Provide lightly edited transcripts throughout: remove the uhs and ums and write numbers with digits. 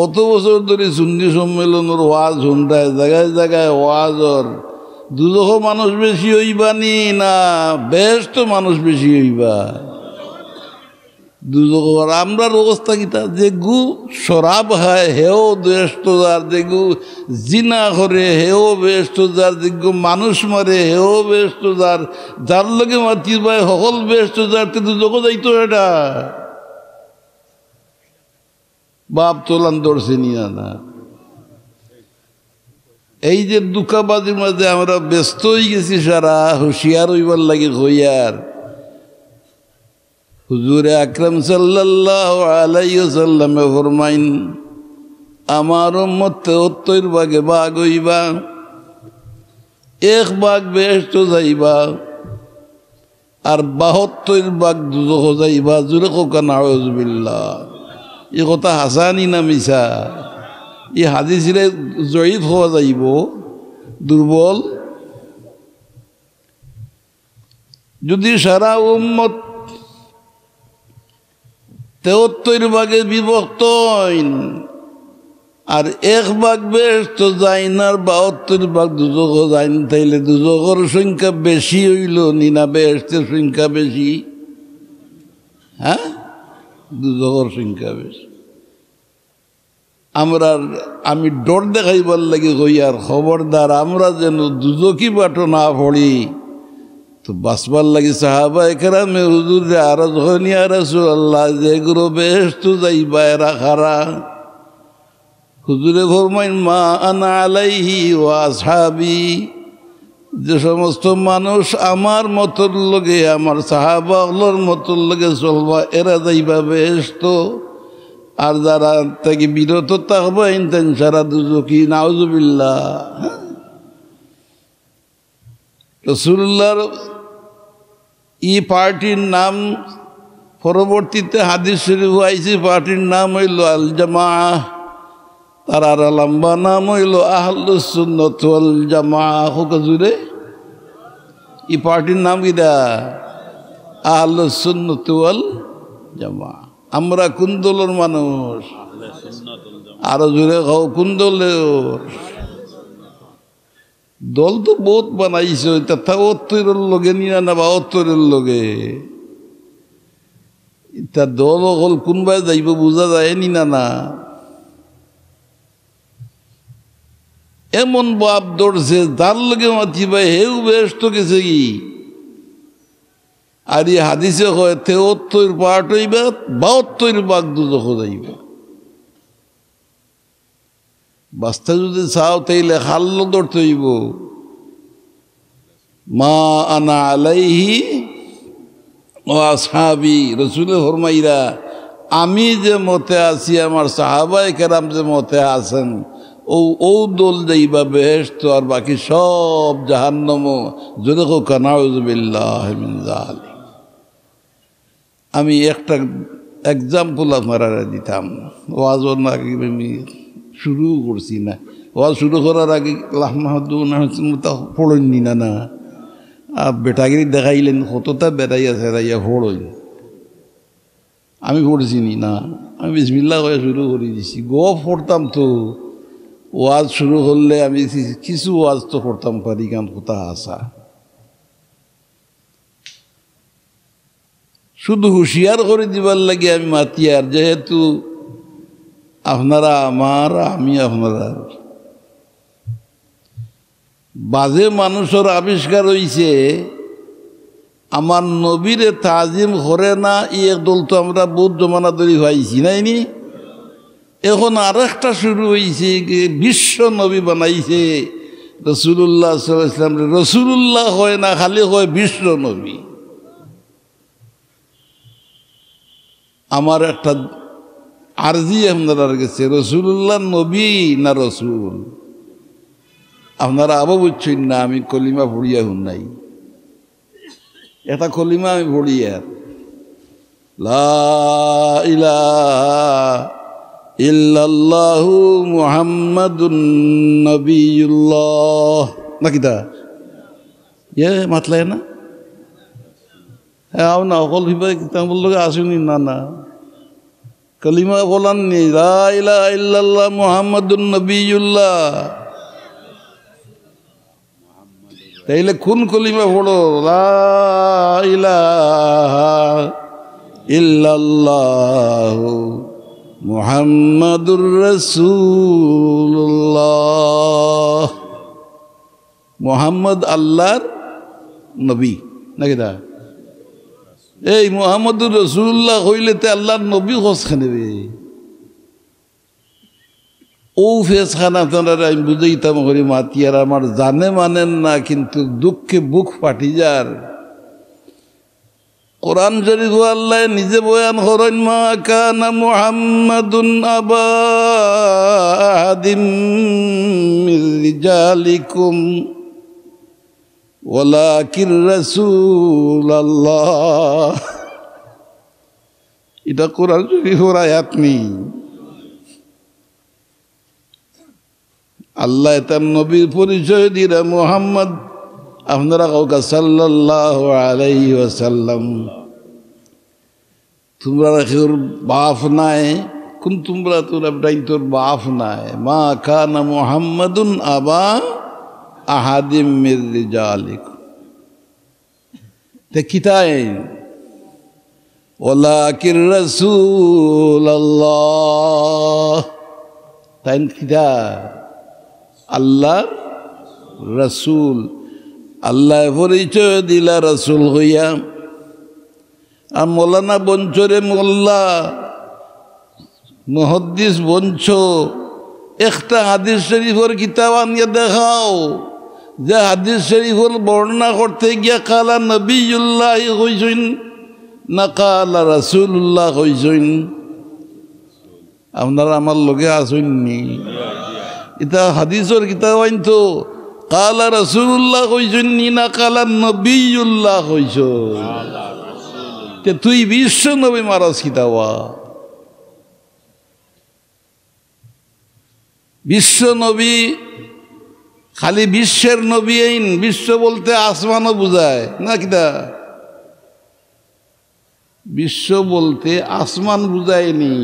অত বছর ধরে সুন্নি সম্মেলনের ওয়াজ শুনতায়, জায়গায় জায়গায় ওয়াজর দুজখ মানুষ বেশি হইবানি না বেহেশত মানুষ বেশি হইবা? দুজখ। আমরার অবস্থা কিতা, যে গু শরাব খায় হেও বেহেশত যার, যে গু জিনা করে হেও বেহেশত যার, যে গু মানুষ মারে হেও বেহেশত যার, যার লগে মাতির ভাই সকল বেহেশত যার, তে দুজখ যাইতো এটা বাপ তোলান দর্শে নিয়া না। এই যে দুঃখাবাজির মাঝে আমরা ব্যস্ত হয়ে গেছি, সারা হুঁশিয়ার হইবার লাগে হইয়ার। হুজুরে আকরাম সাল্লাল্লাহু আলাইহি ওয়াসাল্লামে ফরমাইন, আমার উম্মত ৭৩ ভাগে ভাগ হইবা, ১ ভাগ বেহেশত যাইবা আর ৭২ ভাগ দুজখ যাইবা। জোরে কোকা নাউযুবিল্লাহ। এই কথা হাসানি না মিছা? এই হাদিসে জয়ীফ হওয়া যাইব, দুর্বল। যদি সারা উম্মত ৭৩ ভাগে বিভক্ত হইন আর ১ ভাগ বেহেশত যাইন আর ৭২ ভাগ দুজখ যাইন, তাইলে দুজখর সংখ্যা বেশি হইল না বেহেশতের সংখ্যা বেশি? হ্যাঁ, দুজখর সংখ্যা বেশি। আমি ডর দেখাইবার লাগে কই, আর খবরদার আমরা যেন দুজকি বাটো না পড়ি। তো বাঁচবার লাগে সাহাবায়ে কেরামে হুজুরে আরজ হয়নি, ইয়া রাসূলুল্লাহ, যেগুলো বেহেশত যাইবা এরা খারা? হুজুরে ফরমাইন, মা আনা আলাইহি ওয়া আসহাবি, যে সমস্ত মানুষ আমার মতর লগে, আমার সাহাবাগুলোর মতর লগে চলবা, এরা যাইবা বেহেশত। আর যারা থেকে বিরত থাকবা ইনতেন সারা দুজকি। নাউযুবিল্লাহ। রাসূলুল্লাহর এই পার্টির নাম পরবর্তীতে হাদিস শরীফ আইছে, পার্টির নাম হইল আল জামাআহ, তার আর লম্বা নাম হইল আহলুস সুন্নাত ওয়াল জামাআহ। হুজুরে এই পার্টির নাম কিটা? আহলুস সুন্নাত ওয়াল জামাআহ। আমরা কোন দলের মানুষ? আরো জোরে খাও, কোন দলের? দল তো বহুত বানাইছে, ৭৩ লগে নিয়া না ৭২ লগে। এটা দল হল কোনবাই যাইব বোঝা যায়নি না না। এমন বাপ দৌড়ছে যার লগে মাতিবা হেউ বেহেশত গেছে কি? আর এই হাদিসে হয় ৭৩ পার্ট হইবা, ৭২ ভাগ দুজখ যাইবা। বাস্তা যদি চাও তাইলে খাল্ল ধরতে হইব। মা আনা আলাইহি ওয়া আসহাবি, রাসূলে ফরমাইরা, আমি যে মতে আছি, আমার সাহাবায়ে কেরাম যে মতে আছেন, ও দল যাইবা বেহেশত, আর বাকি সব জাহান্নাম। জোরে কোকা নাউযুবিল্লাহি মিন যালিক। আমি একটা এক্সাম্পল আপনারা দিতাম। ওয়াজও না আমি শুরু করছি না, ওয়াজ শুরু করার আগে লাহমাহুদ্দিন পড়েননি না না, বেটাগিরি দেখাইলেন কতটা বেড়াই আছে রাইয়া পড়ই। আমি পড়ছি নি না, আমি বিসমিল্লাহ করে শুরু করে দিছি। পড়তাম তো, ওয়াজ শুরু করলে আমি কিছু ওয়াজ তো করতাম পারি, কারণ কোথা আসা। শুধু হুঁশিয়ার করে দিবার লাগে আমি মাতিয়ার, যেহেতু আপনারা আমার, আমি আপনারা। বাজে মানুষের আবিষ্কার হইছে, আমার নবীরে তাজিম করে না, ই একদল তো আমরা বহুত জমানা ধরে পাইছি নাইনি। এখন আর একটা শুরু হয়েছে, বিশ্ব নবী বানাইছে রাসূলুল্লাহ সাল্লাল্লাহু আলাইহি ওয়াসাল্লাম। রাসূলুল্লাহ হয় না, খালি হয় বিশ্ব নবী। আমার একটা আরজি আপনার গেছে, রাসূলুল্লাহ নবী না রসুল? আপনারা আবু বুঝছেন না, আমি কলিমা পড়িয়া হুন নাই। এটা কলিমা আমি পড়ি, আর লা ইলাহা ইল্লাল্লাহু মুহাম্মাদুন নবিয়ুল্লাহ, নাকি তা মাতলায় না? হ্যাঁ, না অকল হিবা কিতাব লোক আসুনি না না, কলিমা বলাননি লা ইলাহা ইল্লাল্লাহ মুহাম্মাদুন নবিয়ুল্লাহ, তাইলে কোন কলিমা পড়ো? লা ইলাহা ইল্লাল্লাহ মুহাম্মাদুর রাসূলুল্লাহ। মুহাম্মদ আল্লাহর নবী নাকি দা? এই মুহাম্মাদুর রাসূলুল্লাহ হইলে তে আল্লাহর নবী হোসখানে নেবে। ও ফেসখানা আপনারা আমি বুঝাইতাম করি মাতিয়ার আমার জানে মানেন না, কিন্তু দুঃখে বুক ফাটি যার। কোরআন শরীফ আল্লাহ নিজে বয়ান করেন, মা কানা মুহাম্মাদুন আবা আহাদিম মির রিজালিকুম ওয়ালাকিন রাসূলুল্লাহ। এটা কোরআন শরীফের আয়াত নেই। আল্লাহ তার নবীর পরিচয় দিরা মুহাম্মদ, আপনারা কাউকা সাল্লাল্লাহু আলাইহি ওয়াসাল্লাম। তোমরা রাখোর বাপ নাই, কোন তোমরা তোরা তোর বাপ নাই। মা কানা মুহাম্মাদুন আবা আহাদিম মির রিজালিকুম, তে কিতায় ওয়ালাকিন রাসূলুল্লাহ, তাই কিতা আল্লাহর রসুল। আল্লাহ পরিচয় দিলা রসুল হইয়া। আর মৌলানা বঞ্চরে মোল্লা মুহাদ্দিস বঞ্চ একটা হাদিস শরীফের কিতাব আনিয়ে দেখাও যে হাদিস শরীফের বর্ণনা করতে গিয়া কালা নবিয়ুল্লাহ হইছেন না কালা রাসূলুল্লাহ হইছেন। আপনারা আমার লগে আসেননি, এটা হাদিসের কিতাব আইন তো কালা রাসূলুল্লাহ হইছেন না কালা নবিয়ুল্লাহ হইছ। তুই বিশ্ব নবী মারাস কিতাবা? বিশ্ব নবী খালি বিশ্বের নবী আইন। বিশ্ব বলতে আসমানও বুঝায় না কিতা? বিশ্ব বলতে আসমান বুঝায়নি,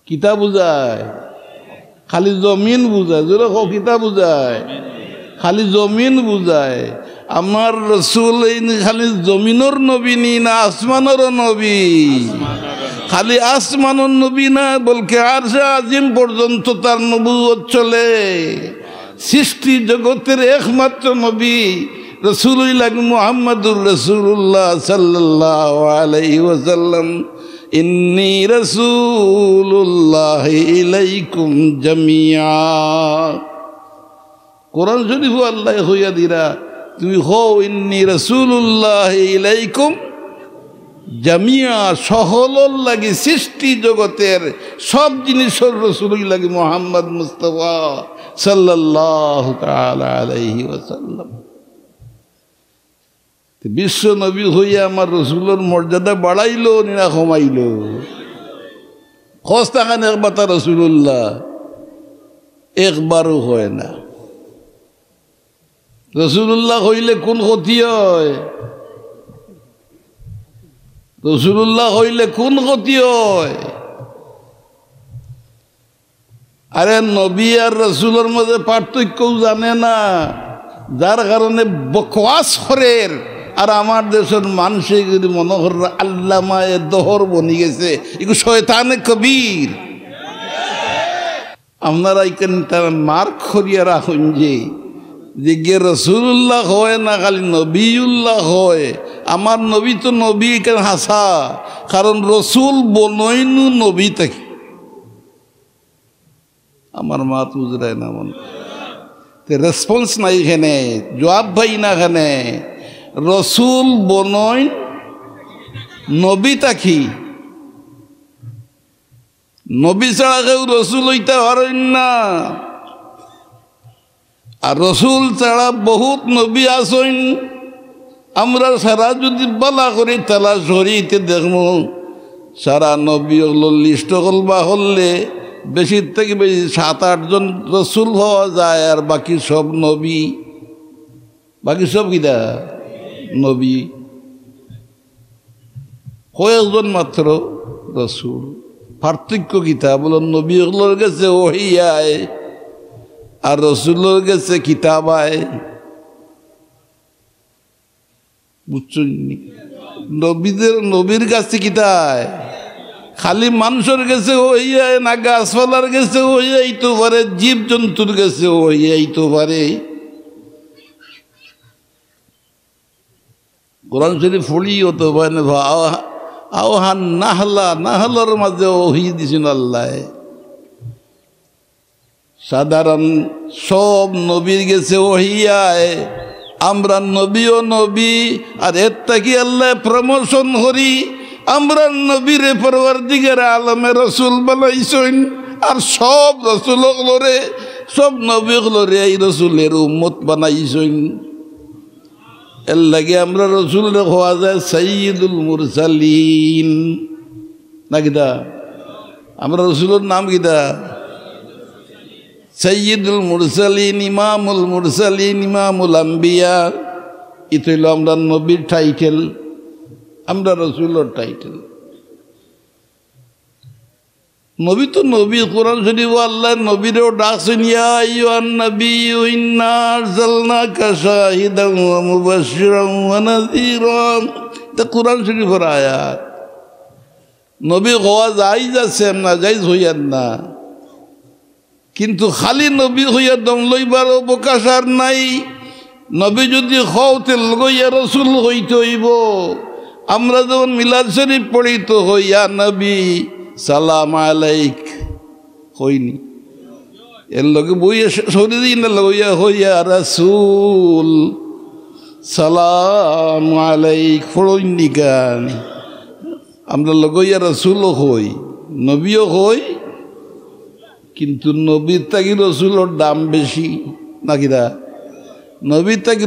কিতা বুঝায়? খালি জমিন বুঝায়। জোরে কও কিতা বুঝায়? খালি জমিন বুঝায়। আমার রসুল খালি জমিনের নবী নি না আসমানেরও নবী? খালি আসমানের নবী না, বলকে আরশে আজিম পর্যন্ত তার নবুয়ত চলে। সৃষ্টি জগতের একমাত্র নবী রসুলুল্লাহ মুহাম্মাদুর রাসূলুল্লাহ সাল্লাল্লাহু আলাইহি ওয়াসাল্লাম। ইন্নী রাসূলুল্লাহ ইলাইকুম জামিয়া। কোরআন শরীফ আল্লাহ হইয়া দিরা তুই হও ইন্নী রাসূলুল্লাহ ইলাইকুম জামিয়া। সকলের লাগি সৃষ্টি জগতের সব জিনিসের রাসূলুল্লাহ মুহাম্মদ মুস্তাফা সাল্লাল্লাহু তাআলা আলাইহি ওয়াসাল্লাম। বিশ্ব নবী হইয়া আমার রসুলের মর্যাদা বাড়াইলো না কমাইলো? খস্তাখান একবার তার রসুল্লাহ একবারও হয় না। রসুল্লাহ হইলে কোন ক্ষতি হয়? রসুল্লাহ হইলে কোন ক্ষতি হয়? আরে নবী আর রসুলের মধ্যে পার্থক্যও জানে না, যার কারণে বকওয়াস করের। আর আমার দেশের মানুষে যদি মনোহর আল্লামায়ে দহর বনি গেছে, এগুলো শয়তানে কবির। আপনারা এখানে তারা মার্ক করিয়া রাখুন যে যে রসুল্লাহ হয় না খালি নবীউল্লাহ হয়। আমার নবী তো নবী কেন হাসা, কারণ রসুল বনইনু নবী থাকি। আমার মা তো বুঝরায় না, মন রেসপন্স নাই এখানে, জবাব ভাই না এখানে। রসুল বনই নবী থাকি, নবী ছাড়া কেউ রসুল হইতে পারেন না। আর রসুল ছাড়া বহুত নবী আসেন। আমরা সারা যদি বলা করি তালাশ করিতে দেখবো সারা নবী হলো লিস্ট করবা হলে বেশির থেকে বেশি 7-8 জন রসুল হওয়া যায়, আর বাকি সব নবী। বাকি সব কিনা নবী, কয়েকজন মাত্র রসুল। পার্থক্য কিতা বলো, নবীগুলোর কাছে ওহী আয় আর রসুলের কাছে কিতাব আয়। বুঝছেন? নবীর কাছে কিতায় খালি মানুষের কাছে ওহী আয় না, গাছপালার কাছে ওহী আইতে পারে, জীব জন্তুর কাছে ওহী আইতে পারে। কোরআন শরীফ পড়িও তো আওহান নাহলার মাঝে ওহী দিছেন আল্লাহ। সাধারণ সব নবীর গেছে ওহী আয়, আমরা নবীও নবী, আর এর থেকে আল্লাহ প্রমোশন করি, আমরা নবীরে পরওয়ারদিগার আলমে রসুল বানাইছেন, আর সব রসুলগুলোরে, সব নবীগুলোরে এই রসুলের উম্মত বানাইছেন। এর লাগে আমরা রসুলের হওয়া যায় সাইয়্যিদুল মুরসালিন না কিতা? আমরা রসুলের নাম কিতা? সাইয়্যিদুল মুরসালিন, ইমামুল মুরসালিন, ইমামুল আম্বিয়া। এটা হইল আমরা নবীর টাইটেল, আমরা রসুলের টাইটেল। নবী তো নবী, কোরআন শরীফ আল্লাহ নবীরেও ডাকছেন, ইয়া আইয়ুহান নাবিয়্যু ইন্না আরসালনাকা শাহিদান ওয়া মুবাশশিরান ওয়া নাযীরান। এটা কোরআন শরীফের আয়াত। নবী হওয়া জায়েজ আছে না, জায়েজ হইয়ার না, কিন্তু খালি নবী হইয়া দম লইবার অবকাশ আর নাই। নবী যদি হওতে লইয়া রসুল হইতে হইব। আমরা যখন মিলাদ শরীফ পড়ি তো হইয়া নবী সালাম আলাইক হইনি, এর লগে বইয়া শরীর না লইয়া হইয়া রাসূল সালাম আলাইক ফড়ইনি গান। আমরা লগইয়া রাসূলও হই, নবীও হই, কিন্তু নবীর থাকি রসুলের দাম বেশি নাকি দা? নবীর থাকি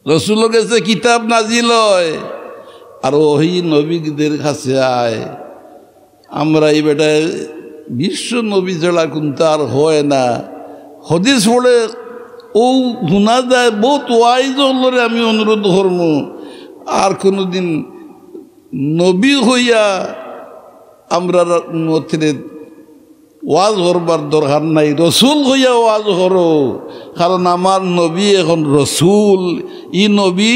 রসুলের কাছে কিতাব নাজিল হয়, আর ওই নবীদের কাছে আয়। আমরা এই বেটায় বিশ্ব নবী ছাড়া কিন্তু আর হয় না। হদিস পড়ে ও শোনা যায়, বহুত ওয়াইজ হলরে আমি অনুরোধ করব, আর কোনোদিন নবী হইয়া আমরা মধ্যে ওয়াজ করবার দরকার নাই, রসুল হইয়া ওয়াজ করো। কারণ আমার নবী এখন রসুল, ই নবী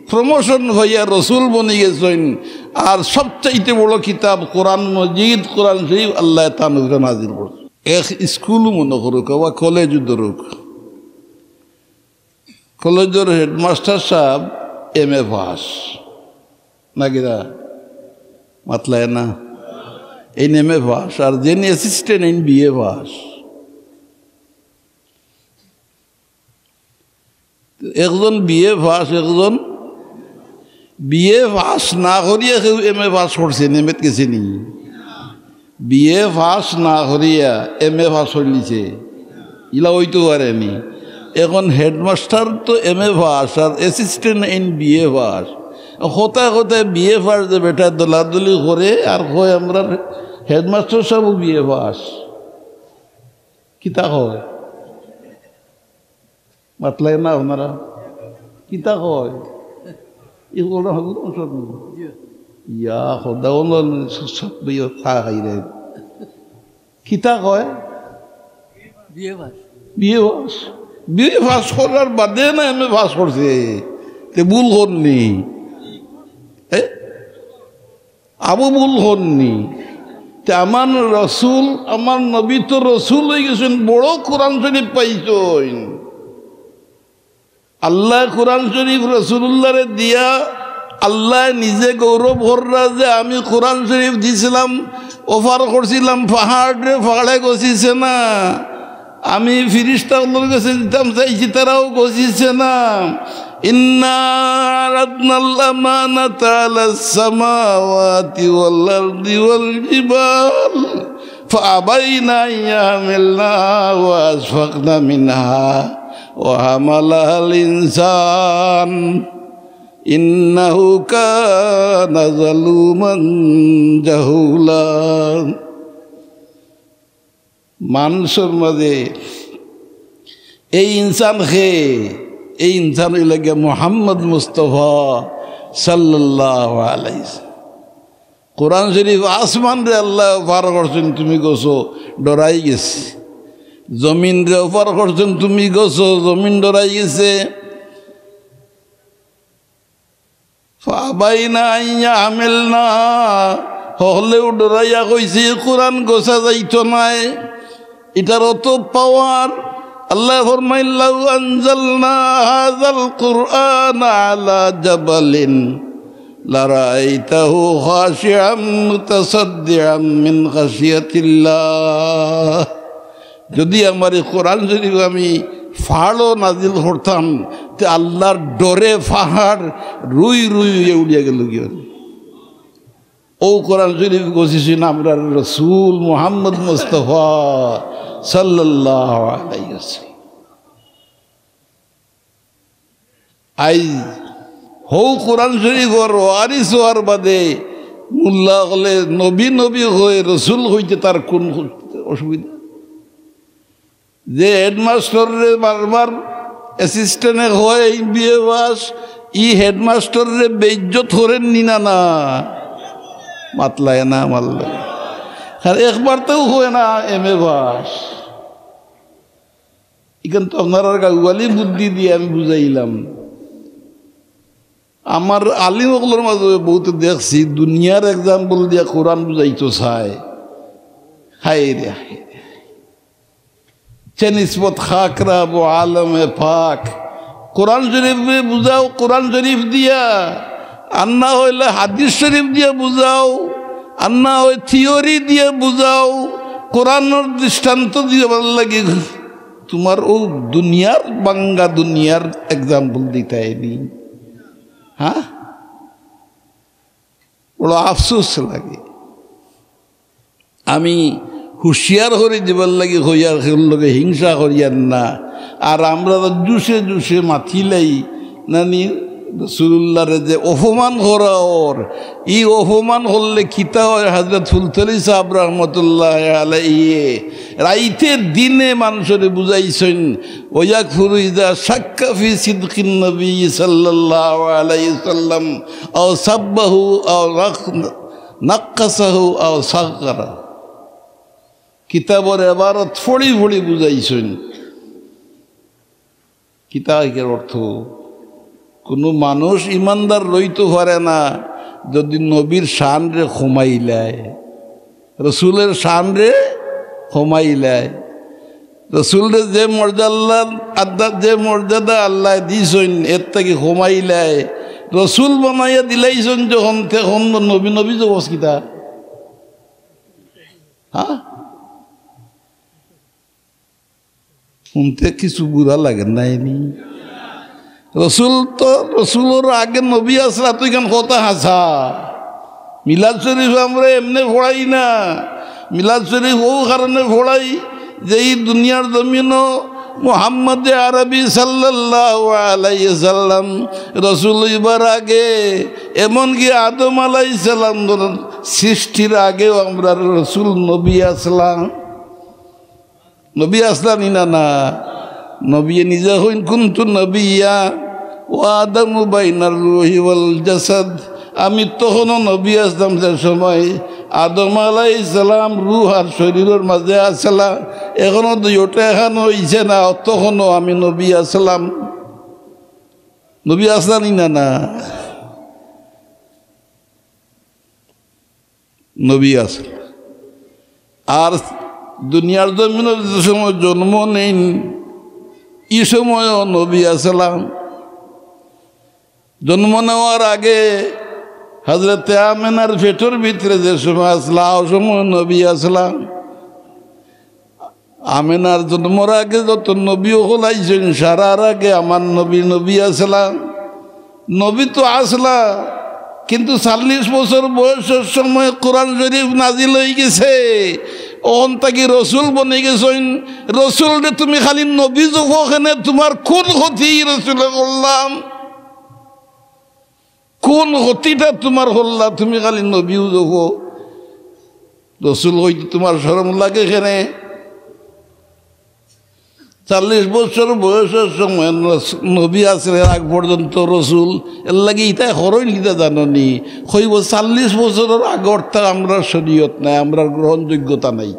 প্রমোশন হইয়া রসুল বনে গেছেন। আর সবচাইতে বড় কিতাব কোরআন মজিদ, কোরআন শরীফ আল্লাহ তাআলা নাজিল করছে। এক স্কুলও মনে করুক বা কলেজও ধরুক, কলেজের হেডমাস্টার সাহেব MA পাস নাকি দা? মাতলায় না, এই MA পাস, আর যিনি অ্যাসিস্ট্যান্ট BA পাস। একজন BA পাস, একজন BA পাস না করিয়া কেউ MA পাস করছে, নেমেত গেছে নি? BA পাস না করিয়া MA পাস হইলিছে, ইলা হইতে পারেনি। এখন হেডমাস্টার তো MA পাস আর অ্যাসিস্ট্যান্ট BA পাস। কোথায় কোথায় BA পাস যে বেটা দলাদলি করে আর হয় আমরা হেডমাস্টার সাহেব BA পাস। কিতা হয়? মাতলায় না আপনারা? কিতা হয়? এগুলো ইয়া খোদা সব খাই রে। কিতা কয়? বিয়ে পাস করার বাদে না MA পাস করছে, তে ভুল করনি, আবু ভুল করনি। তে আমার রসুল, আমার নবী তো রসুল হয়ে গেছেন, বড় কোরআন শরীফ পাইছেন। আল্লাহ কোরআন শরীফ রসুল্লাহরে দিয়া আল্লাহ নিজে গৌরব কররা যে আমি কোরআন শরীফ দিছিলাম, অফার করছিলাম, পাহাড়ে গছিছে না। আমি ফিরিস্তাগুলোর কাছে দিতাম চাইছি, তারাও গছিছে না। ইন্না আরাদনাল আমানাতা আলাস সামাওয়াতি ওয়াল আরদি ওয়াল জিবাল ফাআবাইনা ইয়াহমিলনাহা ওয়া আশফাকনা মিনহা ওয়া হামালাহাল ইনসান ইন্নাহু কানা যালুমান জাহুলা। মানুষের মাঝে এই ইনসান এই ইনসান লাগে মোহাম্মদ মুস্তফা সাল্লাল্লাহু আলাইহি। কোরআন শরীফ আসমান রে আল্লাহ পার করছেন, তুমি গোছো ডরাই গেছে। জমিন রে পার করছেন, তুমি গোছো জমিন ডরাই গেছে। ফাবাইনা আইয়া আমেল না হলেও ডরাইয়া কইছে কোরআন গোছা যাইতো নাই। এটার অত পাওয়ার। আল্লাহ ফরমাইল্লাহু আনজালনা হাযাল কুরআন আলা জাবালিন লারাইতাহু খাশিআম মুতাসাদ্দিআম মিন খাশিয়াতিল্লাহ। যদি আমার এই কোরআন শরীফ আমি পাহাড়ও নাজিল করতাম, তে আল্লাহর ডরে পাহাড় রুই রুই উড়িয়া গেল। কি ও কোরআন শরীফ গছিছেন আমরা রসুল মুহাম্মদ মুস্তাফা সাল্লাল্লাহু আলাইহি ওয়াসাল্লাম। আই হৌ কোরআন শরীফর ওয়ারিস হওয়ার বাদে মোল্লা হলে নবী নবী হয়ে রসুল হইতে তার কোন অসুবিধা? যে হেডমাস্টরে বারবার অ্যাসিস্ট্যান্টে হয় বিএ পাস, ই হেডমাস্টরে বেইজ্জত করেন নি না? না মাতলায় না মারলে আর একবার তো হয় না এমএ পাস। এখান তো আপনার গাউয়ালি বুদ্ধি দিয়ে আমি বুঝাইলাম। আমার আলিম ওগুলোর মাঝে বহুত দেখছি দুনিয়ার এক্সাম্পল দিয়া কোরআন বুঝাইতো চায়। হাই রে হাই রে, চেনিসবত খাকরা বো আলমে পাক। কোরআন শরীফ বুঝাও কোরআন শরীফ দিয়া, আর না হইলে হাদিস শরীফ দিয়ে বুঝাও, আর না হয় থিওরি দিয়ে বুঝাও। কোরআনের দৃষ্টান্ত দিয়ে ভালো লাগে। তোমার ও দুনিয়ার বাঙ্গা দুনিয়ার এক্সাম্পল দিতে নি। হ্যাঁ, বড় আফসোস লাগে। আমি হুঁশিয়ার করে দিবার লাগে হইয়ার লগে হিংসা করিয়ার না। আর আমরা জুসে জুসে মাথিলাই নানি রাসূলুল্লাহরে যে অপমান করা, ওর ই অপমান করলে খিতা হয়। হযরত ফুলতলি সাহেব রহমতুল্লাহ আলাইহি রাইতে দিনে মানুষরে বুঝাইছেন ওয়াকফুরু ইযা শাক্কা ফি সিদকিন নবী সাল্লাল্লাহু আলাইহি সাল্লাম আও সাব্বাহু আও নাক্কাসাহু আও সাগরা। কিতাবের ইবারত ফড়ি ফড়ি বুঝাইছেন। কিতাবের অর্থ কোনো মানুষ ইমানদার রইতে পারে না যদি নবীর শান রে কমাইলায়, রসুলের শান রে কমাইলায়। রসুলরে যে মর্যাদা আল্লাহ দিয়েছেন এর থেকে কমাইলায়। রসুল বানাইয়া দিলাইছেন যখন তখন নবী নবী জবস কিতা। হ্যাঁ, শুনতে কিছু বুড়া লাগে নাইনি? রসুল তো রসুলের আগে নবী আসলা তুই কেন কথা হাসা। মিলাদ শরীফ আমরা এমনি ফোড়াই না। মিলাদ শরীফ ও কারণে ফোড়াই যে এই দুনিয়ার জমিনও মুহাম্মদ আরবি সাল্লাল্লাহু আলাইহি সাল্লাম রসুল ইবার আগে, এমনকি আদম আলাইহিস সালাম সৃষ্টির আগেও আমরা রসুল নবী আসলাম। নবী আসলাম না না, নবী নিজে হইন কুনতু নবিয়া ও আদমু বাইনার রূহি ওয়াল জাসাদ। আমি তখনও নবী আসলাম যে সময় আদম আলাইহিস সালাম রূহ আর শরীরের মাঝে আসলা। এখনো দুইটা এখানো হইছে না, তখনও আমি নবী আসলাম। নবী আসলাম না না, নবী আসলাম। আর দুনিয়ার জমিনে যে সময় জন্ম নেন এই সময়ও নবী আসলাম। জন্ম নেওয়ার আগে হযরতে আমেনার পেটের ভিতরে যে সময় আসলাম ও সময় নবী আসলাম। আমেনার জন্মর আগে যত নবী হলাইছেন সারার আগে আমার নবী নবী আসলাম। নবী তো আসলা, কিন্তু 40 বছর বয়সের সময় কোরআন শরীফ নাজিল হয়ে গেছে। ওন তাকে রসুল বনে গেছেন। রসুল রে তুমি খালি নবী যুবখানে তোমার কোন ক্ষতি রসুলে করলাম? কোন ক্ষতিটা তোমার হল্লা? তুমি খালি নবীও যুব রসুল হইতে তোমার শরম লাগে কেনে? 40 বছর বয়সের সময় নবী আসলে আগ পর্যন্ত রসুল এর লাগে ইটা হরই নিতে জাননি হইব 40 বছরের আগরটা আমরা শরীয়ত নাই, আমরা গ্রহণযোগ্যতা নাই।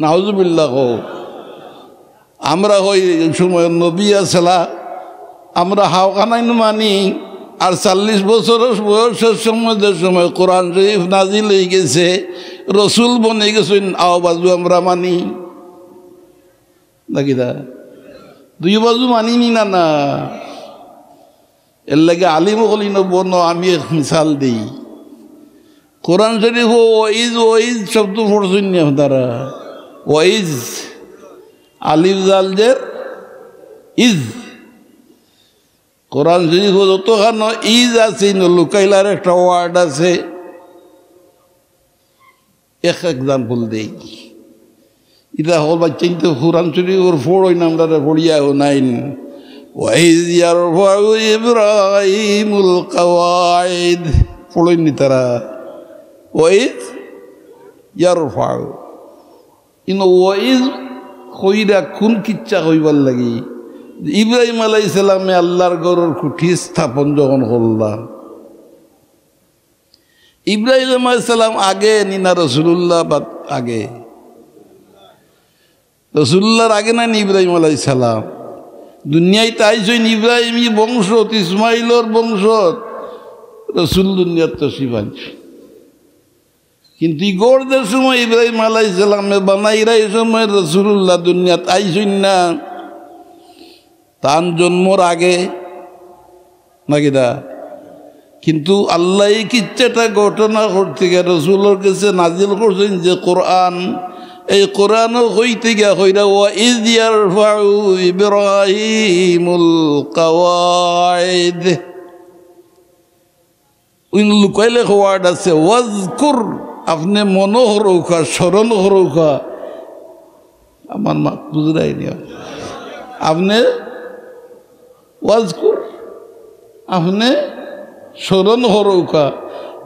নাউজুবিল্লাহ। আমরা হই সময় নবী আসলা আমরা হাওখানাইন মানি, আর 40 বছরের বয়সের সময় যে সময় কোরআন শরীফ নাজিল হয়ে গেছে রসুল বনে গেছেন আওয়াজু আমরা মানি নাকি দা দুই বাজু মানিনি না না। এর লাগে আলিম হলি বন আমি এক মিসাল দিই। কোরআন শরীফ ওয়াইজ ওয়াইজ শব্দ পড়ছেন না আপনারা? ওয়াইজ আলিফ জাল জের ইজ। কোরআন শরীফ যতখানো ইজ আছে লুকাইলার একটা ওয়ার্ড আছে। এক এক্সাম্পল দেই, এটা হল বাচ্চা তো কোরআন শরীফ ওর ফোড়ই নামটা পড়িয়াও নাইন। ওয়াইজ ইয়ারফাউ ইব্রাহিমুল কাওয়াইদ পড়ইনি তারা। ওয়াইজ ইয়ারফাউ ওয়াইজ কইরা কোন কিচ্ছা কইবার লাগি ইব্রাহিম আলাইহিস সালামে আল্লাহর ঘরের খুঁটি স্থাপন যখন করলাম, ইব্রাহিম আলাইহিস সালাম আগে নিনা রাসূলুল্লাহ বাদ আগে? রাসূলুল্লাহর আগে না ইব্রাহিম আলাইহিস সালাম? দুনিয়ায় তাইছেন ইব্রাহিমী বংশ, ইসমাইলর বংশ, রাসূল দুনিয়ার তশরিফ আনছে। কিন্তু গড়দের সময় ইব্রাহিম আলাইহিস সালামে বানাইরা এই সময় রাসূলুল্লাহ দুনিয়াত আইছেন না, তার জন্মর আগে নাকি দা। কিন্তু আল্লাহ এই কিচ্ছাটা ঘটনা করতে গিয়ে রসুলের কাছে নাজিল করছেন যে কোরআন, এই কোরআনও হইতে গিয়া হইরা ওয়াইজ ইয়ারফাউ ইব্রাহিমুল কাওয়াইদ উইন লুকাইলে ওয়ার্ড আছে ওয়াজকুর, আপনি মনোহরৌখা স্মরণ হরৌখা। আমার মা বুঝরাইনি আপনি ওয়াজকুর, আপনি স্মরণ হরৌকা।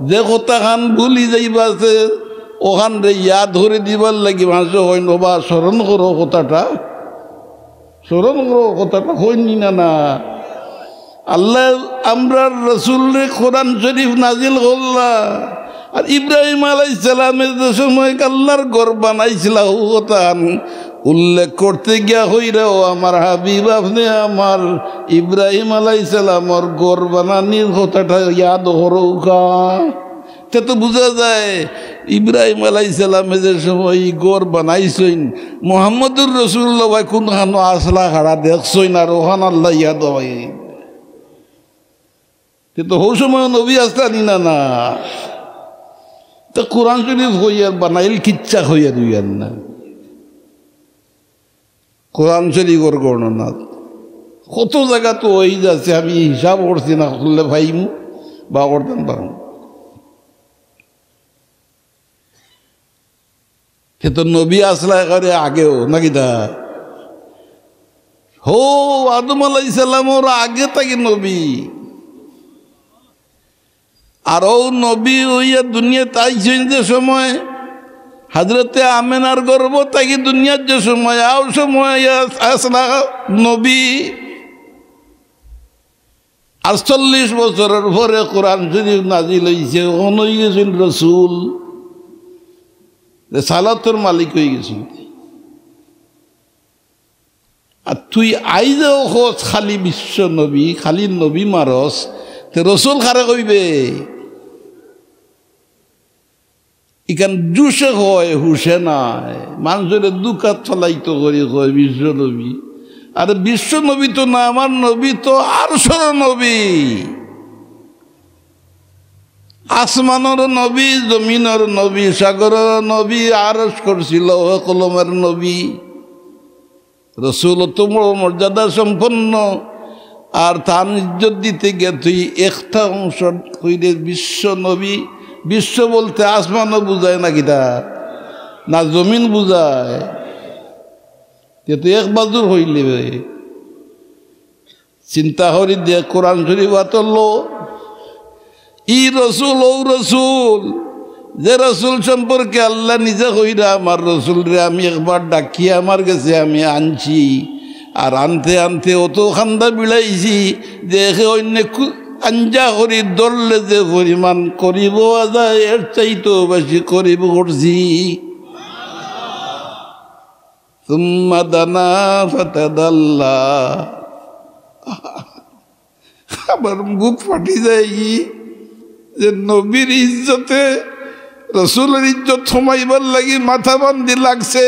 যে কথা খান ভুলি যাইবা আছে ওখান রে ইয়া ধরে দিবার লাগি মানুষ হয় নবা স্মরণ করো কথাটা, স্মরণ করো কথাটা হয়নি না না। আল্লাহ আমরা রসুলের কোরআন শরীফ নাজিল করলা, আর ইব্রাহিম আলাইহিস সালামের যে সময় আল্লাহর ঘর বানাইছিল ও কথা উল্লেখ করতে গিয়া হইরাও আমার হাবিব আপনি আমার ইব্রাহিম আলাইহিস সালামর ঘর বানানির কথাটা ইয়াদ হরৌকা। তে তো বোঝা যায় ইব্রাহিম আলাইহিস সালামে যে সময় ঘর বানাইছেন মুহাম্মদুর রাসূলুল্লাহ ভাই কোনখানো আসলা খাড়া দেখছেন আর ওখান আল্লাহ ইয়াদ হয়। তে তো ওই সময় নবী আসতানি না না। তা কোরআন শরীফ হইয়ার বানাইল কিচ্ছা হইয়া দুইয়ার না। কোরআন শরীফের গণনা কত জায়গা তো ওই যাচ্ছে, আমি হিসাব করছি না করলে ভাইমু বা করতাম পারব। সে তো নবী আসলা করে আগেও নাকি দা হো আদম আলাইহিস সালামের আগে তাকে নবী, আর ও নবী হইয়া দুনিয়াতে আইছেন যে সময় হযরতে আমেনার গর্ভ তাকে দুনিয়ার যে সময় আও সময় আসলা নবী। আর 40 বছরের পরে কোরআন শরীফ নাজিল হইছে, হয়ে গেছেন রসুল, সালাতের মালিক হয়ে গেছেন। আর তুই আইজেও হোস খালি বিশ্ব নবী, খালি নবী মারস, তে রসুল খারে কইবে ইখান জুসে হয় হুসে নাই। মানুষের দুকাত ফলাইতো করি কয় বিশ্ব নবী, আর বিশ্ব নবী তো না, আমার নবী তো আরশের নবী, আসমানের নবী, জমিনের নবী, সাগরের নবী, আরশ করছিল কলমের নবী। রসুল তো মর্যাদা সম্পন্ন, আর তার ইজ্জত দিতে গিয়ে তুই একটা অংশ কইলে বিশ্ব নবী। বিশ্ব বলতে আসমানও বুঝায় না কিটা না জমিন বুঝায়, তো এক বাজুর হইলে চিন্তা করি দে কোরআন শরীফ আতল ই রসুল ও রসুল, যে রসুল সম্পর্কে আল্লাহ নিজে কইরা আমার রসুল রে আমি একবার ডাকিয়ে আমার কাছে আমি আনছি, আর আনতে আনতে অত খান্দা বিলাইছি যে অন্য আঞ্জা করি দললে যে পরিমাণ করিব যায় এর চাইতেও বেশি করিব করছি। সুম্মা দানা ফাতাদাল্লা, আমার বুক ফাটি যায় যে নবীর ইজ্জতে রসুলের ইজ্জত থমাইবার লাগি মাথা বান্ধি লাগছে।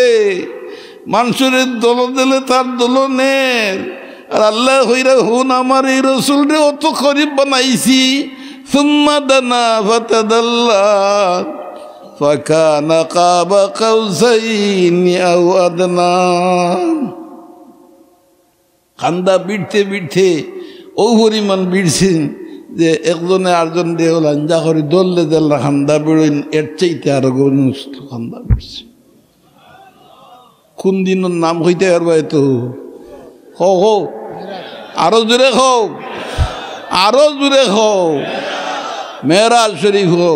মানুষের দল দিলে তার দলনের, আর আল্লাহ হইরা হুন আমার এই রসুলরে অত করিব বানাইছি। সুম্মা দানা ফাতাদাল্লা ফাকানা কাবা কাউসাইনি আও আদনা। কান্দা বিড়তে বিড়তে ও পরিমাণ বিড়ছেন যে একজনে আরেকজন দিয়ে লাঞ্জা করে দললে দেল্লা খান্দা বেরোইন, এর চাইতে আরো খান্দা বেড়ছে। কোন দিনের নাম হইতে পারবো এত? হো আরো জোরে হো, আরো জোরে হো। মেরাজ শরীফ হো,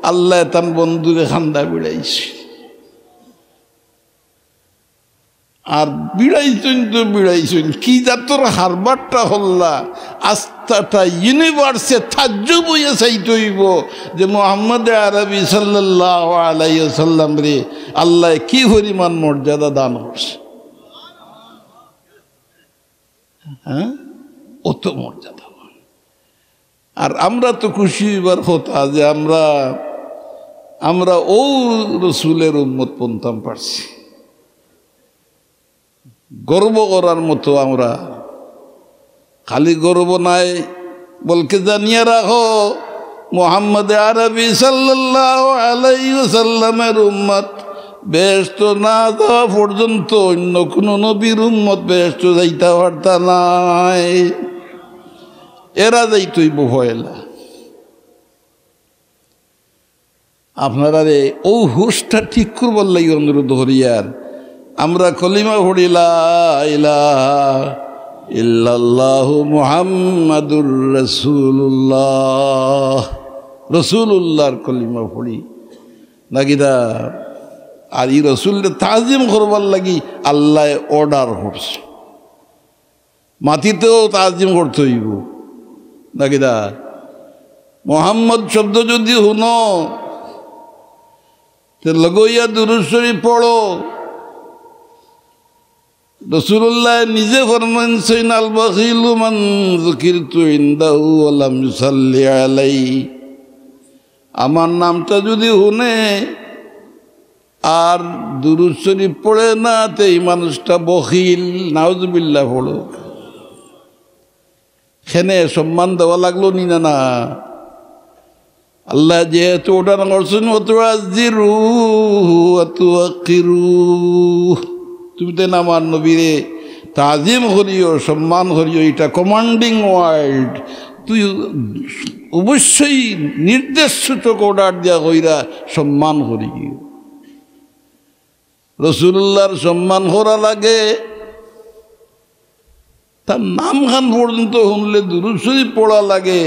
আল্লাহ তার বন্ধুকে খান্দা বিড়াইছে। আর বিড়াইছেন তো বিড়াইছেন কি জাতর হারবারটা হল্লা আস্থাটা ইউনিভার্সে তাজ্জুব হইয়া চাইতে হইব যে মুহাম্মদ আরবি সাল্লাল্লাহু আলাইহি ওয়াসাল্লাম রে আল্লাহ কি পরিমাণ মর্যাদা দান করছে। হ্যাঁ, অত মর্যাদা। আর আমরা তো খুশি হইবার কথা যে আমরা ও রসুলের উম্মত পন্থাম পারছি। গর্ব করার মতো আমরা, খালি গর্ব নাই বলকে জানিয়ে রাখো মুহাম্মদ আরবি সাল্লাল্লাহু আলাইহি ওয়াসাল্লামের উম্মত বেহেশত না যাওয়া পর্যন্ত অন্য কোনো নবীর উম্মত বেহেশত যাইতে পারতা নাই। এরা যাইতই বহয়লা। আপনারা রে ও হুশটা ঠিক করবার লাগি অনুরোধ হরিয়ার আমরা কলিমা পড়ি লা ইলাহা ইল্লাল্লাহু মুহাম্মাদুর রাসূলুল্লাহ, রাসূলুল্লাহর কলিমা পড়ি নাকিদা। আর এই রসুলের তাজিম করবার লাগি আল্লাহ অর্ডার করছে, মাটিতেও তাজিম করতে হইব নাকিদা। মোহাম্মদ শব্দ যদি শুনো লগইয়া দুরূদ শরীফ পড়ো। রাসূলুল্লাহ নিজে ফরমাইছেন আল বাখিলু মান যুকিরতু ইনদাহু ওয়া লাম ইউসাল্লি আলাইহি। আমার নামটা যদি শুনে আর দুরূদ শরীফ পড়ে না তো এই মানুষটা বখিল, নাউজুবিল্লাহ পড়ো। খেনে সম্মান দেওয়া লাগলো নি না? না, আল্লাহ যেহেতু ওটা করছেন তুমি তো আমার নবীরে তাজিম করিও, সম্মান করিও, এটা কমান্ডিং ওয়ার্ড। তুই অবশ্যই নির্দেশ সূচক অর্ডার দিয়া কইরা সম্মান করিও। রাসূলুল্লাহর সম্মান করা লাগে, তার নাম খান পর্যন্ত শুনলে দুরূদ শরীফ পড়া লাগে।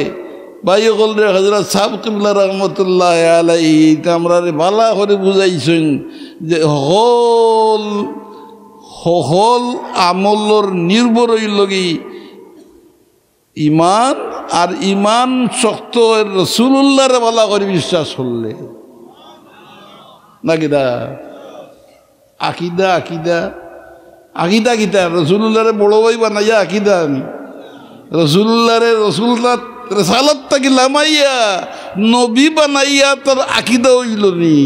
ভাই হল রে হযরত সাহেব কিবলা রহমতুল্লাহ আলাইহি আমরা ভালা করে বুঝাইছেন যে হল আমলর নির্ভর হইলগি ইমান, আর ইমান শক্ত রাসূলুল্লাহর ভালা করে বিশ্বাস করলে নাকি দা আকিদা আকিদা আকিদা কিতা রাসূলুল্লাহরে বড় ভাই বানাইয়া আকিদা আমি রাসূলুল্লাহরে রাসূলুল্লাহ রেসালত তাকে লামাইয়া নবী বানাইয়া তার আকিদা হইল নি।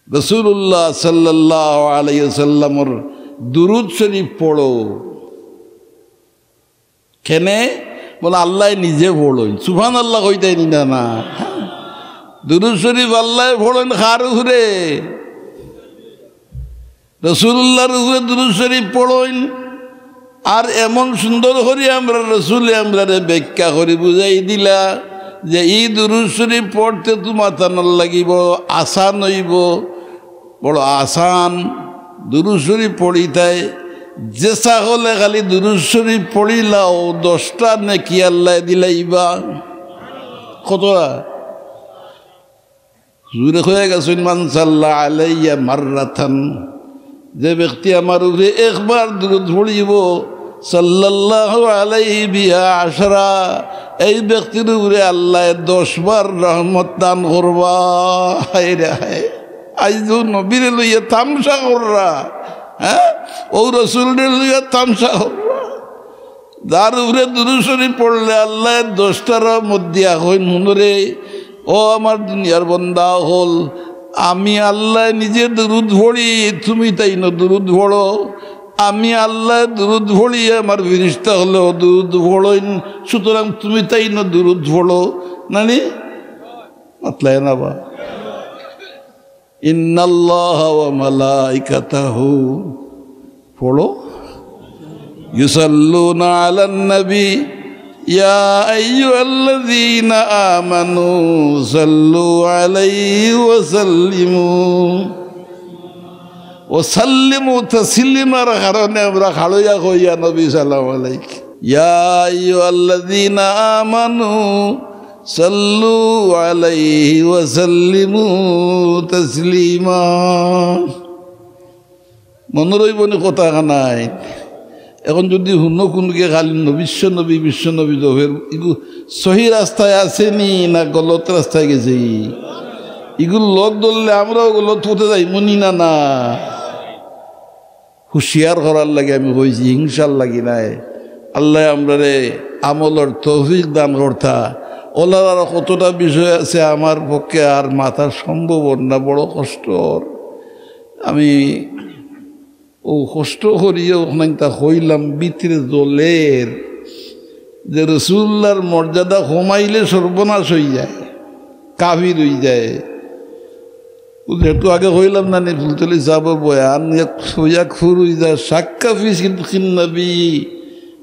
রাসূলুল্লাহ সাল্লাল্লাহু আলাইহি ওয়াসাল্লামের দুরূদ শরীফ পড়ো। কেনে বলে আল্লাহ নিজে পড়েন, সুবহানাল্লাহ কইতে নি না। দুরূদ শরীফ আল্লাহ পড়েন কার উপরে? রাসূলুল্লাহর উপরে দুরূদ শরীফ পড়েন। আর এমন সুন্দর করে আমরা রসুলে আমরা ব্যাখ্যা করে বুঝাই দিলা যে এই দুরূদ শরীফ পড়তে তোমার তানার লাগিব আসান হইব, বড় আসান। দুরূদ শরীফ পড়িতাই যেসা হলে খালি দুরূদ শরীফ পড়িলাও 10টা নেকি আল্লাহ দিলাইবা। কতটা? হুজুরে হয়ে গেছেন মান সাল্লা আলাইয়া মাররাতান, যে ব্যক্তি আমার উপরে একবার দুরূদ পড়িব সাল্লাল্লাহু আলাইহি বিহা আশরা, এই ব্যক্তির উপরে আল্লাহ 10 বার রহমত দান করবা। হায় রে হায়, আজ নবীরে লইয়া তামসা কররা, হ্যাঁ ও রসুলরে লইয়া তামসা কররা। যার উপরে দুরূদ শরীফ পড়লে আল্লাহ 10টা রহমত দিয়া হইন। হুনরে ও আমার দুনিয়ার বন্দা হল, আমি আল্লাহ নিজে দুরূদ পড়ি, তুমি তাই না দুরূদ পড়ো। আমি আল্লাহ দুরূদ পড়ি, আমার ফেরেশতা হলেও দুরূদ পড়েন, সুতরাং তুমি তাই না দুরূদ পড়ো। নানি মাতলায় না বা ইন্নাল্লাহা ওয়া মালাইকাতাহু পড়ো ইউসাল্লুনা আলান নবী ইয়া আইয়ুহাল্লাযীনা আমানু সাল্লু আলাইহি ওয়া সাল্লিমু তাসলিমার কারণে আমরা খাড়ইয়া কইয়া নবী সাল্লাল্লাহু আলাইহি ইয়া আইয়ুহাল্লাযীনা আমানু সাল্লু আলাইহি ওয়া সাল্লিমু তাসলিমা। মনে রইবনি কথা নাই। এখন যদি হুন্ন কোনকে খালি বিশ্ব নবী জহের এগুলো সহি রাস্তায় আসেনি না গলত রাস্তায় গেছে, এগুলো লোক ধরলে আমরাও গলত হতে যাই মনি না না। হুঁশিয়ার করার লাগে আমি কইছি, হিংসার লাগি নাই। আল্লাহ আমরা রে আমলের তৌফিক দান করতা। ওলার আর কতটা বিষয় আছে আমার পক্ষে আর মাথার সম্ভব না, বড় কষ্টর। আমি ও কষ্ট করিয়ে ওখানে তা হইলাম ভিতরে জলের যে রসুল্লার মর্যাদা কমাইলে সর্বনাশ হয়ে যায়, কাফির হয়ে যায়। একটু আগে হইলাম না নি ফুলতলি সাহেবের বয়ান খুর হয়ে যায়। সাক্ষাফি নবী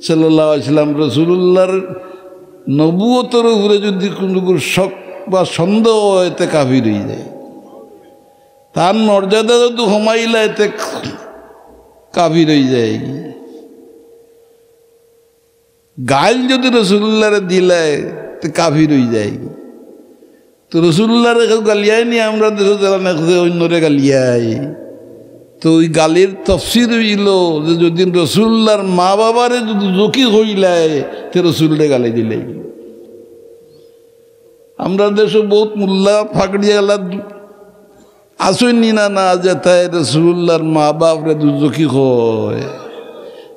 সাল্লাল্লাহু আলাইহি ওয়াসাল্লাম রসুল্লাহর নবুয়তের উপরে যদি কোনো শক বা সন্দেহ এতে কাফির হয়ে যায়। তার মর্যাদা যদি কমাইলে এতে কাফির হয়ে যায়। গাইল যদি রসুল্লাহরে দিলায় তো কাফির হয়ে যায়। তো রসুল্লাহরে কেউ গালিয়াই নি, আমরা দেশে যারা নেখে অন্যরে গালিয়াই। তো ওই গালির তফসির হইল যে যদি রসুল্লাহর মা বাবারে যদি জকি হইলায় তো রসুলরে গালি দিলে। আমরা দেশে বহুত মোল্লা ফাঁকড়িয়া গেলা আসইনি না না যেথায় রসুল্লাহর মা বাপরে দুজকি হয়।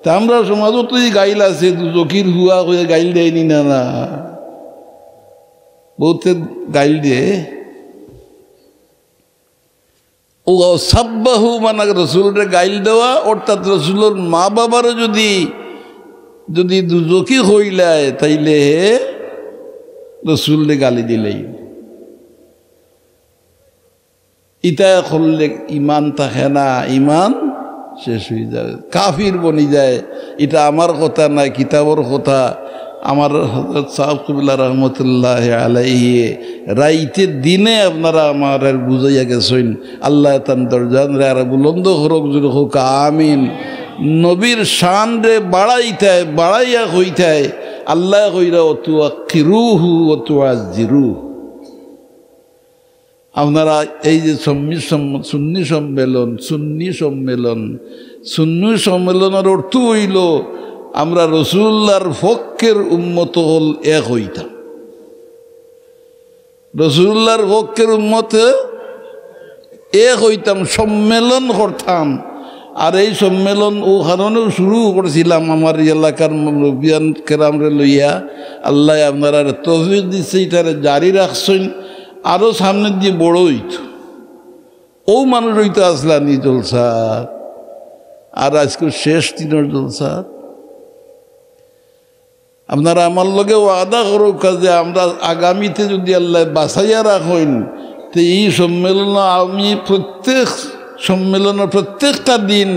তা আমরা সমাজও তো এই গাইল আছে, দুজকির হুয়া হয়ে গাইল দেয়নি না না, বহুতে গাইল দিয়ে। ও সাব্বাহু মানে রসুলরে গাইল দেওয়া, অর্থাৎ রসুলের মা বাবারও যদি যদি দুজকি হইলায় তাইলে রসুলরে গালি দিলেই ইটা করলে ইমান থাকে না, ইমান শেষ হয়ে যায়, কাফির বনি যায়। এটা আমার কথা না, কিতাবর কথা। আমার হযরত সাহেব কিবলা রহমতুল্লাহ আলাইহি রাইতে দিনে আপনারা আমার বুঝাইয়া গেছেন। আল্লাহ তান দরজান রে আর বুলন্দ হরক জুড়ে হোক আমিন। নবীর শান রে বাড়াইতায়, বাড়াইয়া হইতায়। আল্লাহ কইরা ওয়াতুআখিরুহু ওয়াতুআজ্জিরুহু। আপনারা এই যে সুন্নি সম্মেলনের অর্থ হইল আমরা রসুল্লাহর পক্ষের উম্মত হল এক হইতাম, রসুল্লাহর পক্ষের উম্মতে এক হইতাম, সম্মেলন করতাম। আর এই সম্মেলন ও কারণেও শুরু করেছিলাম আমার এলাকার মুরব্বিয়ান কেরামরে লইয়া। আল্লাহ আপনারা তৌফিক দিচ্ছে, এটারে জারি রাখছেন, আরও সামনের দিয়ে বড় হইত। ও মানুষ হইতে আসলানি জলসা, আর আজকে শেষ দিনের জলসা। আপনারা আমার লগে ওয়াদা করো কাজে আমরা আগামীতে যদি আল্লাহ বাঁচাইয়া রাখেন তো এই সম্মেলন আমি প্রত্যেক সম্মেলনের প্রত্যেকটা দিন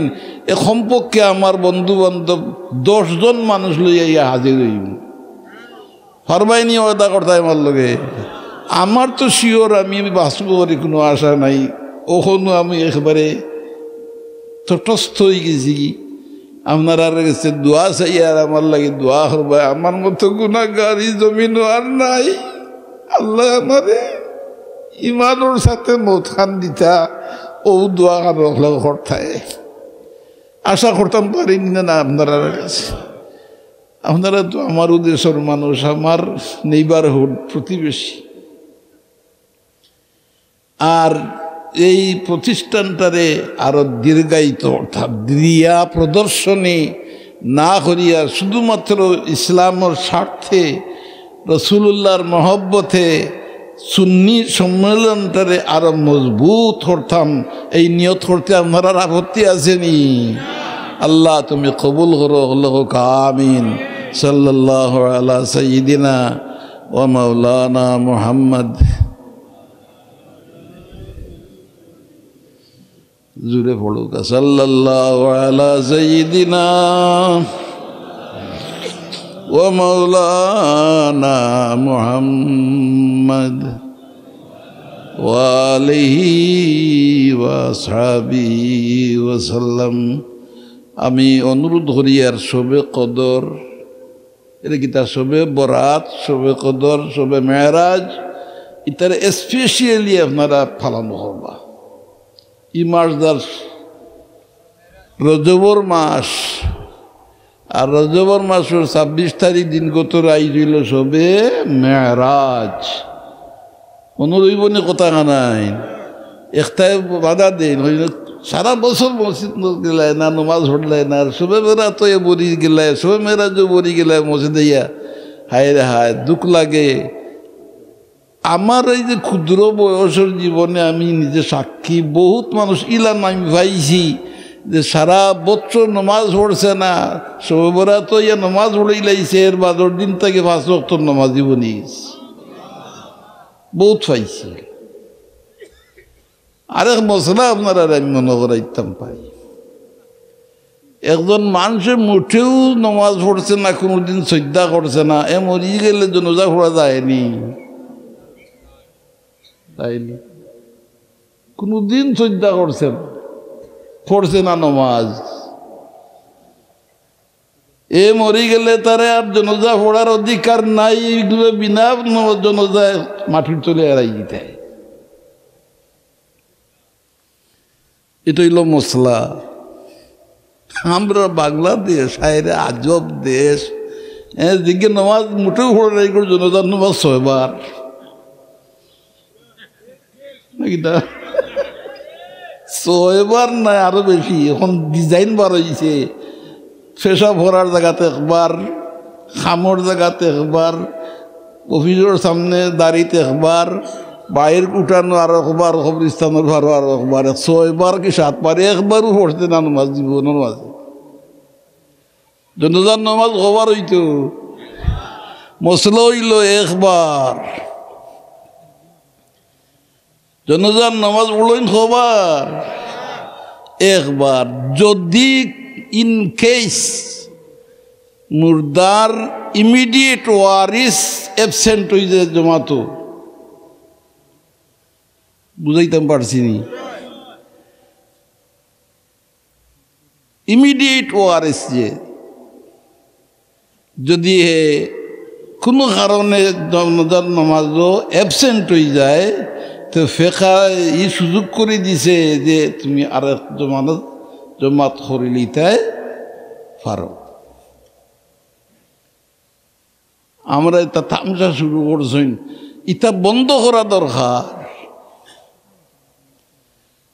এ সম্পর্কে আমার বন্ধু বান্ধব 10 জন মানুষ লইয়া হাজির হইব। হরবাই নিয়ে ওয়াদা করতে আমার লগে। আমার তো শিওর আমি বাঁচব বলে কোনো আশা নাই। ওখানে আমি একেবারে তটস্থ হয়ে গেছি। আপনারা কাছে দোয়া চাই আর আমার লাগে দোয়া করবে। আমার মতো গুনাহগার এই জমিন আর নাই। আল্লাহ আমারে ইমানোর সাথে মত খান দিতা ও দোয়া খান করতায় আশা করতাম পারিনি না আপনারা কাছে। আপনারা তো আমারও দেশের মানুষ, আমার নেইবারহুড প্রতিবেশী। আর এই প্রতিষ্ঠানটারে আরো দীর্ঘায়িত অর্থাৎ ক্রিয়া প্রদর্শনী না করিয়া শুধুমাত্র ইসলামের স্বার্থে রসুলুল্লাহর মহব্বতে সুন্নি সম্মেলনটারে আরো মজবুত করতাম, এই নিয়ত করতে আপনার আপত্তি আসেনি? আল্লাহ তুমি কবুল করো, আল্লাহ আমিন। সাল্লাল্লাহু আলা সাইয়্যিদিনা ওয়া মাওলানা মুহাম্মদ। জুড়ে পড়ুক সাল্লাল্লাহু আলা সাইয়্যিদিনা ওয়া মাওলানা মুহাম্মদ ওয়া আলিহি ওয়া আসহাবিহি ওয়া সাল্লাম। আমি অনুরোধ করি আর শবে কদর, এটা কি তার শবে বরাত, শবে কদর, শবে মেরাজ, ইতার স্পেশালি আপনারা পালন করবা। ই মাসদার রজবর মাস, আর রজবর মাসের 26 তারিখ দিন গত রাই হইল শবে মেরাজ। অনুরোধ কথা নাই, একটাই বাধা দেন, সারা বছর মসজিদ গেলায় না, নমাজ পড়লায় না, আর শবে মেরাজ বরি গেলায়, শবে মেরাজও বরি গেলায় মসজিদে ইয়া। হায় রে হায়, দুঃখ লাগে। আমার এই যে ক্ষুদ্র বয়সের জীবনে আমি নিজে সাক্ষী, বহুত মানুষ ইলান আমি পাইছি যে সারা বছর নমাজ পড়ছে না, শবে বরাত ইয়া নমাজ পড়েই লাইছে, এর বাদর দিন থেকে 5 ওয়াক্ত নমাজই বনিস, বহুত পাইছি। আরেক মশলা আপনারা আমি মনে করাইতাম পাই, একজন মানুষের মুঠেও নমাজ পড়ছে না, কোনোদিন শ্রদ্ধা করছে না, এ মরি গেলে জনজা পড়া যায়নি, তাইনি কোনোদিন শ্রদ্ধা করছে না, পড়ছে না নমাজ, এ মরি গেলে তারে আর জনজা পড়ার অধিকার নাই। এগুলো বিনা জনজায় মাটির চলে এড়াই দিতে, এটা হইল মশলা। আমরা বাংলাদেশ হায়রে আজব দেশ, দিকে নমাজ মুঠেও পড়ে নাই, জনজার নমাজ 6 বার নাকি না, 6 বার নাই আরো বেশি। এখন ডিজাইন বার হয়েছে, পেশা ভরার জায়গাতে একবার, খামর জায়গাতে একবার, অফিসের সামনে দাঁড়িতে একবার, বাইর উঠানো আর একবার, কবরস্থানের ভাড়ো আর একবার, 6 বার কি 7 বার, একবারও পড়তে না নমাজ জীবনের মাঝে। জনজার নমাজ কবার হইতো, মশলা হইল একবার। জনজার নামাজ পড়লেন কবার, একবার। যদি ইন কেস মুর্দার ইমিডিয়েট ওয়ারিস অ্যাবসেন্ট হয়ে যায় জমাতো, বুঝাইতাম পারছি নি, ইমিডিয়েট ওয়ারিস যে যদি কোনো কারণে জনজার নামাজও অ্যাবসেন্ট হয়ে যায়, তো ফেকা ই সুযোগ করে দিছে যে তুমি আর এক জমাত করিলিতাই পারো। আমরা এটা তামসা শুরু করছেন, এটা বন্ধ করা দরকার।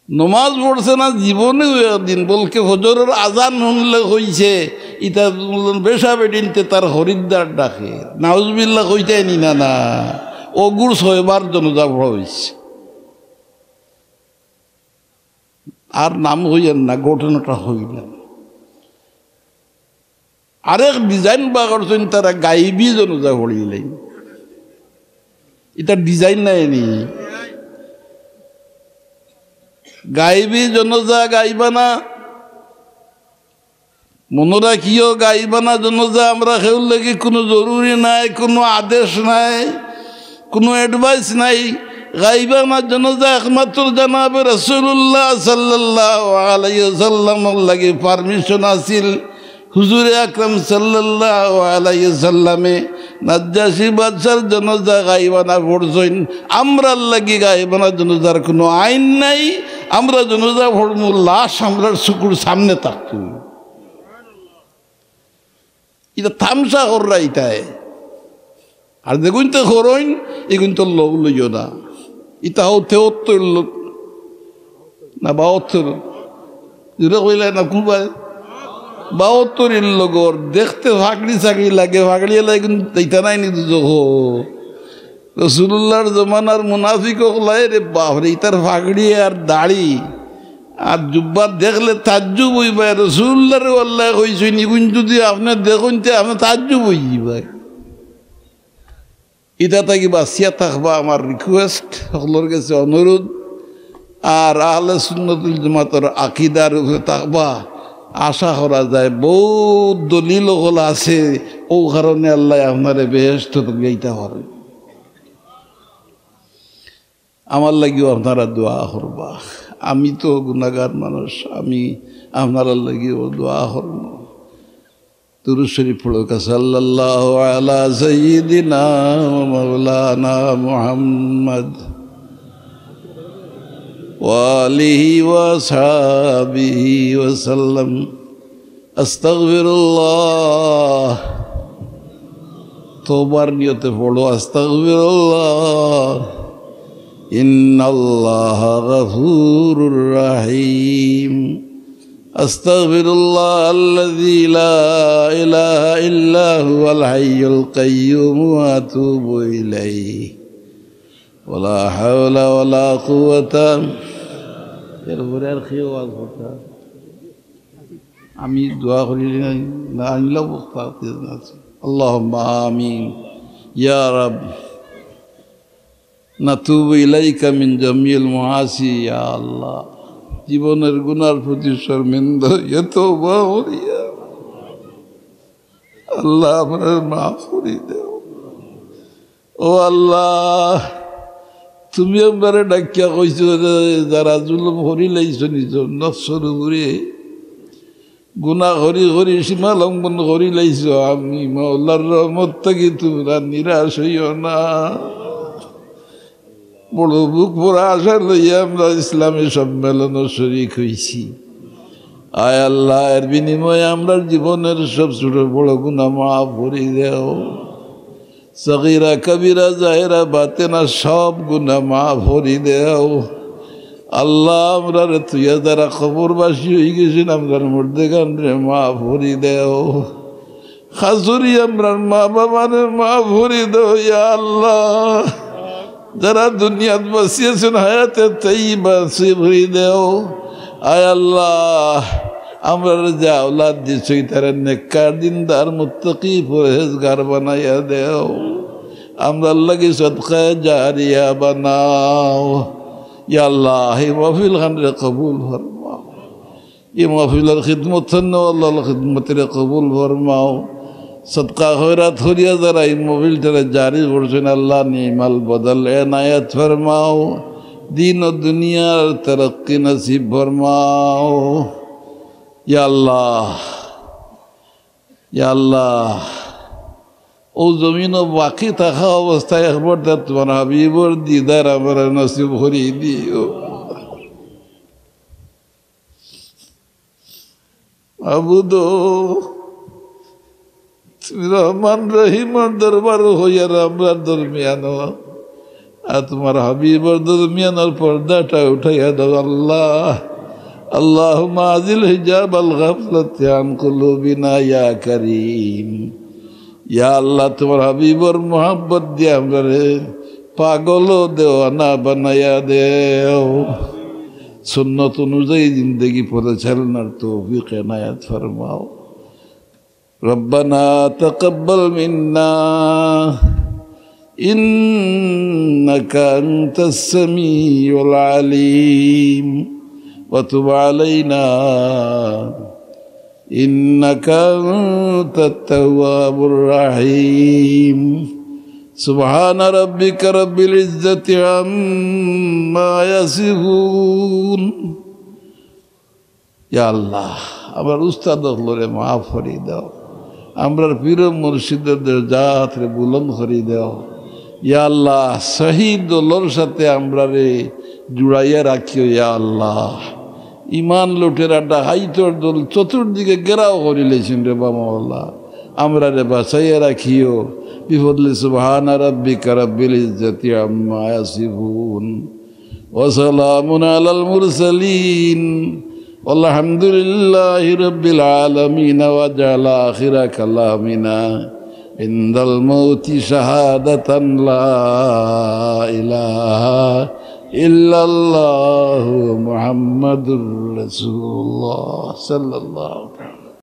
নমাজ পড়ছে না জীবনে দিন, বলকে হজরের আজান শুনলে হইছে, ইটা বেশা বেডিনতে তার হরিদ্বার ডাকে, নাউজবিল্লা কইতে নি না না, অগুর 6 বার জনজা পড়া হয়েছে। আর নাম হইয়েন না, ঘটনাটা হইলেন। আরেক ডিজাইন বা করছেন তারা গাইবি জনজা পড়িলেন, এটা ডিজাইন নাই নি, গাইবি জনজা গাইবা না, মনে রাখিও গাইবা না জনজা আমরা কেউ লাগি কোনো জরুরি নাই, কোনো আদেশ নাই, কোনো অ্যাডভাইস নাই। গাইবা না জনজা একমাত্র জানাবে রাসূলুল্লাহ সাল্লাল্লাহু আলাইহি ওয়াসাল্লামের লাগি পারমিশন আছিল। হুজুরে আকরাম সাল্লাল্লাহু আলাইহি ওয়াসাল্লামে নাজ্জাশী বাদশার জানাজা গাইবানা পড়ছইন, আমরার লাগি গাইবানা জানাজার কোনো আইন নাই। আমরা জানাজা পড়মু, লাশ আমরার চকুর সামনে থাকতো। এটা তামসা কররা ইটায়। আর দেখুন তো করইন, এগুন তো লোক লইও না। ইটা হতে লোক না 72 যেটা কইলে না কুবাই 72 লগর দেখতে ফাঁকড়ি চাকরি লাগে, ফাঁকড়িয়ে লাগে ইটা নাই নি দুজো রসুল্লাহর জমানার মুনাফিক লাই রে বাপরে, ইটার ফাঁকড়ি আর দাড়ি আর জুব্বার দেখলে তাজ্জুব হইবাই। রসুল্লাহর আল্লাহ কইছে নিগুন যদি আপনি দেখুন আপনি তাজ্জুব হইবাই। ইটা থাকি বাঁচিয়া থাকবা আমার রিকোয়েস্ট, সকলের কাছে অনুরোধ। আর আহলে সুন্নাতুল জামাতের আকীদার উপরে থাকবা, আশা করা যায় বহুত দলিল হল আছে। ও কারণে আল্লাহ আপনারে বেহেশত গাইতে পারে। আমার লাগিও আপনারা দোয়া করবা। আমি তো গুনাহগার মানুষ, আমি আপনারা লাগিও দোয়া করব। দুরূদ শরীফ পড়ুক, সাল্লাল্লাহু আলা সাইয়্যিদিনা ওয়া মাওলানা মুহাম্মদ ওয়া আলিহি ওয়া সাহবিহি ওয়া সাল্লাম। আস্তাগফিরুল্লাহ, তওবার নিয়তে পড়ো, আস্তাগফিরুল্লাহ, ইন্নাল্লাহা গফুরুর রাহিম। আস্তাগফিরুল্লাহ আল্লাযী লা ইলাহা ইল্লা হুয়াল হাইয়ুল কাইয়্যুম ওয়া আতুবু ইলাইহি ওয়ালা হাওলা ওয়ালা কুওয়াতা। এরপরে আর কি ওয়াজ কথা আমি দোয়া করি না আনলাম বক্তা আছে। আল্লাহুম্মা আমিন ইয়া রাব। নাতুবু ইলাইকা মিন জামিল মুআসি। ইয়া আল্লাহ, জীবনের গুনার প্রতি শর্মিন্দা তওবা করি। আল্লাহ আপনার মাফ করে দাও। ও আল্লাহ, তুমি একবারে ডাকিয়া কইছো যারা জুলুম করি লাইছো নিজের নফসের উপরে, গুনাহ করি করি সীমা লঙ্ঘন করি লাইছো, আমি মাওলার রহমত থেকে তোমরা নিরাশ হইও না। বড় বুক ভরা আশা লইয়া আমরা ইসলামী সম্মেলনও শরীক হইছি। আয় আল্লাহ, এর বিনিময়ে আমরা জীবনের সব ছোট বড় গুনাহ মাফ করে দাও। সগীরা কবিরা জাহেরা বাতেনা সব গুনাহ মাফ করে দাও। আল্লাহ, আমরা তুই যারা খবরবাসী হয়ে গেছেন আমরা মুর্দেগান রে মাফ করে দাও। খাসুরি আমরা মা বাবার মাফ করে দাও। ইয়া আল্লাহ, যারা দুনিয়াত বাঁচিয়েছেন হায়াতে তাইয়্যিবা নসিব করে দাও। আয় আল্লাহ, আমরা যা আওলাদ দিছো তারা নেককার দিনদার মুত্তাকি পরহেজগার বানাইয়া দেও। আমরা লাগি সদকা জারিয়া বানাও। ইয়া আল্লাহ, এই মাহফিল খানরে কবুল ফরমাও। এই মাহফিলের খিদমত আল্লাহর খিদমতের কবুল ফরমাও। সদকা খয়রাত করিয়া যারা এই মাহফিলটারে জারি করছেন আল্লাহ নিমাল বদল এনায়াত ফরমাও। দিন ও দুনিয়ার তরক্কি নসিব ফরমাও। ইয়া আল্লাহ, ইয়া আল্লাহ, ও জমিনও বাকি থাকা অবস্থায় একবার তোমার হাবিবর দিদার আমরা নসিব করিয়ে দিও। আবুদো তুমি রহমান রহিমার দরবার হইয়ার আমরা দরমিয়ান, আর তোমার হাবিবর দরমিয়ানের পর্দাটা উঠাইয়া দাও আল্লাহ। اللهم أزل حجاب الغفلة عن قلوبنا يا كريم। يا الله, তোমার হাবিবর মোহাব্বত দিয়ে আমরা পাগল দেওয়ানা বানায়া দেও। সুন্নত অনুযায়ী জিন্দগি পরিচালনার তৌফিক এনায়াত ফরমাও। রব্বানা তাকাব্বাল মিন্না ইন্নাকা আনতাস সামিউল আলিম وتب علينا إنك أنت التواب الرحيم سبحان ربك رب العزة عما يصفون يا الله আমার উস্তাদ হলরে মাফ করে দাও। আমরার পীর মুর্শিদদের জাতরে বুলন্দ করে দাও ইয়া আল্লাহ। শহীদ দোলর সাথে আমরা রে জুড়াইয়া রাখিও ইয়া আল্লাহ। ইমান লুটেরা ডাকাইতর দল চতুর্দিকে গেরাও করিলেছেন রে বাবা, আমরা রে বাঁচাইয়া রাখিও। বিফদলি সুবহানা রাব্বিকা রাব্বিল ইজ্জাতি আম্মা ইয়াসিফুন ওয়া সালামুন আলাল মুরসালিন আলহামদুলিল্লাহি রাব্বিল আলামিন। ওয়া জাআলা আখিরা কালামিনা ইনদাল মাউতি শাহাদাতান লা ইলাহা ইল্লাল্লাহু মুহাম্মাদুর রাসূলুল্লাহ সাল্লাল্লাহু